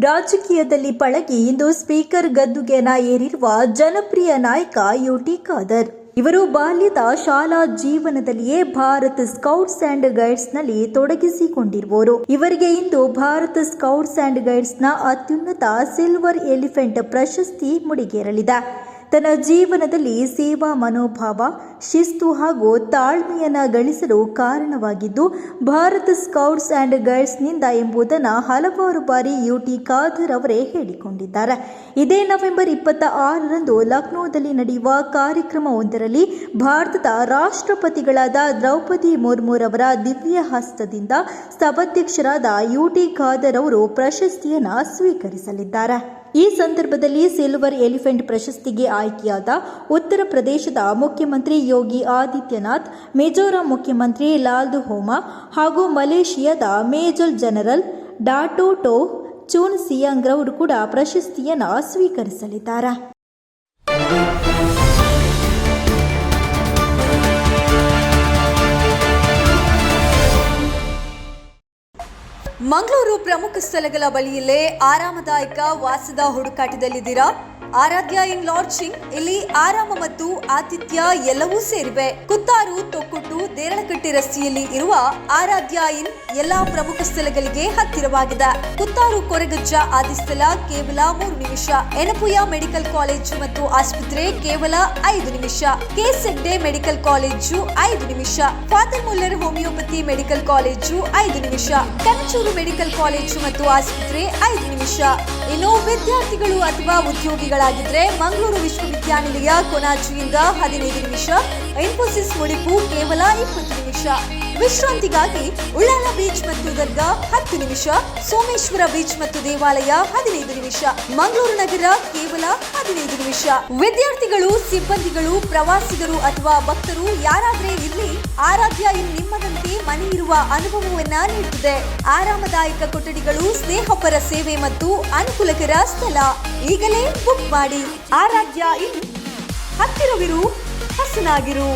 ರಾಜಕೀಯದಲ್ಲಿ ಪಳಗಿ ಇಂದು ಸ್ಪೀಕರ್ ಗದ್ದುಗೆನ ಏರಿರುವ ಜನಪ್ರಿಯ ನಾಯಕ ಯುಟಿ ಖಾದರ್. ಇವರು ಬಾಲ್ಯದ ಶಾಲಾ ಜೀವನದಲ್ಲಿಯೇ ಭಾರತ್ ಸ್ಕೌಟ್ಸ್ ಅಂಡ್ ಗೈಡ್ಸ್ನಲ್ಲಿ ತೊಡಗಿಸಿಕೊಂಡಿರುವವರು. ಇವರಿಗೆ ಇಂದು ಭಾರತ್ ಸ್ಕೌಟ್ಸ್ ಅಂಡ್ ಗೈಡ್ಸ್ನ ಅತ್ಯುನ್ನತ ಸಿಲ್ವರ್ ಎಲಿಫೆಂಟ್ ಪ್ರಶಸ್ತಿ ಮುಡಿಗೇರಲಿದೆ. ತನ್ನ ಜೀವನದಲ್ಲಿ ಸೇವಾ ಮನೋಭಾವ, ಶಿಸ್ತು ಹಾಗೂ ತಾಳ್ಮೆಯನ್ನು ಗಳಿಸಲು ಕಾರಣವಾಗಿದ್ದು ಭಾರತ್ ಸ್ಕೌಟ್ಸ್ ಅಂಡ್ ಗೈಡ್ಸ್ನಿಂದ ಎಂಬುದನ್ನು ಹಲವಾರು ಬಾರಿ ಯುಟಿ ಖಾದರ್ ಅವರೇ ಹೇಳಿಕೊಂಡಿದ್ದಾರೆ. ಇದೇ ನವೆಂಬರ್ 26ರಂದು ಲಕ್ನೋದಲ್ಲಿ ನಡೆಯುವ ಕಾರ್ಯಕ್ರಮವೊಂದರಲ್ಲಿ ಭಾರತದ ರಾಷ್ಟ್ರಪತಿಗಳಾದ ದ್ರೌಪದಿ ಮುರ್ಮುರವರ ದಿವ್ಯ ಹಸ್ತದಿಂದ ಸಭಾಧ್ಯಕ್ಷರಾದ ಯುಟಿ ಖಾದರ್ ಅವರು ಪ್ರಶಸ್ತಿಯನ್ನು ಸ್ವೀಕರಿಸಲಿದ್ದಾರೆ. ಈ ಸಂದರ್ಭದಲ್ಲಿ ಸಿಲ್ವರ್ ಎಲಿಫೆಂಟ್ ಪ್ರಶಸ್ತಿಗೆ ಆಯ್ಕೆಯಾದ ಉತ್ತರ ಪ್ರದೇಶದ ಮುಖ್ಯಮಂತ್ರಿ ಯೋಗಿ ಆದಿತ್ಯನಾಥ್, ಮಿಜೋರಾಂ ಮುಖ್ಯಮಂತ್ರಿ ಲಾಲ್ದುಹೋಮಾ ಹಾಗೂ ಮಲೇಷಿಯಾದ ಮೇಜರ್ ಜನರಲ್ ಡಾಟೋ ಚೂನ್ ಸಿಯಾಂಗ್ ರವರು ಕೂಡ ಪ್ರಶಸ್ತಿಯನ್ನು ಸ್ವೀಕರಿಸಲಿದ್ದಾರೆ. ಮಂಗಳೂರು ಪ್ರಮುಖ ಸ್ಥಳಗಳ ಬಳಿಯಲ್ಲೇ ಆರಾಮದಾಯಕ ವಾಸದ ಹುಡುಕಾಟದಲ್ಲಿದ್ದೀರಾ? ಆರಾಧ್ಯ ಇನ್ ಲಾಡ್ಜಿಂಗ್. ಇಲ್ಲಿ ಆರಾಮ ಮತ್ತು ಆತಿಥ್ಯ ಎಲ್ಲವೂ ಸೇರಿವೆ. ಕುತ್ತಾರು, ತೊಕ್ಕೊಟ್ಟು, ದೇರಳಕಟ್ಟೆ ರಸ್ತೆಯಲ್ಲಿ ಇರುವ ಆರಾಧ್ಯ ಇನ್ ಎಲ್ಲಾ ಪ್ರಮುಖ ಸ್ಥಳಗಳಿಗೆ ಹತ್ತಿರವಾಗಿದೆ. ಕುತ್ತಾರು ಕೊರಗಜ್ಜ ಆದಿಸ್ಥಳ ಕೇವಲ 3 ನಿಮಿಷ. ಎನಪುಯ ಮೆಡಿಕಲ್ ಕಾಲೇಜು ಮತ್ತು ಆಸ್ಪತ್ರೆ ಕೇವಲ 5 ನಿಮಿಷ. ಕೆಸೆಡ್ಡೆ ಮೆಡಿಕಲ್ ಕಾಲೇಜು 5 ನಿಮಿಷ. Father Muller homeopathy medical college 5 ನಿಮಿಷ. ಕನಚೂರು ಮೆಡಿಕಲ್ ಕಾಲೇಜು ಮತ್ತು ಆಸ್ಪತ್ರೆ 5 ನಿಮಿಷ. ಇನ್ನು ವಿದ್ಯಾರ್ಥಿಗಳು ಅಥವಾ ಉದ್ಯೋಗಿಗಳಾಗಿದ್ರೆ ಮಂಗಳೂರು ವಿಶ್ವವಿದ್ಯಾನಿಲಯ ಕೊನಾಜಿಯಿಂದ 15 ನಿಮಿಷ. ಇನ್ಫೋಸಿಸ್ ಮುಡಿಪು ಕೇವಲ 20 ನಿಮಿಷ. ವಿಶ್ರಾಂತಿಗಾಗಿ ಉಳ್ಳಾಲ ಬೀಚ್ ಮತ್ತು ದರ್ಗಾ 10 ನಿಮಿಷ. ಸೋಮೇಶ್ವರ ಬೀಚ್ ಮತ್ತು ದೇವಾಲಯ 15 ನಿಮಿಷ. ಮಂಗಳೂರು ನಗರ ಕೇವಲ 15 ನಿಮಿಷ. ವಿದ್ಯಾರ್ಥಿಗಳು, ಸಿಬ್ಬಂದಿಗಳು, ಪ್ರವಾಸಿಗರು ಅಥವಾ ಭಕ್ತರು ಯಾರಾದ್ರೆ ಇರ್ಲಿ, ಆರಾಧ್ಯ ಇನ್ ನಿಮ್ಮದಂತೆ ಮನೆ ಇರುವ ಅನುಭವವನ್ನ ನೀಡುತ್ತದೆ. ಆರಾಮದಾಯಕ ಕೊಠಡಿಗಳು, ಸ್ನೇಹಪರ ಸೇವೆ ಮತ್ತು ಅನುಕೂಲಕರ ಸ್ಥಳ. ಈಗಲೇ ಬುಕ್ ಮಾಡಿ. ಆರಾಧ್ಯ ಇನ್, ಹತ್ತಿರವಿರು, ಹಸನಾಗಿರು.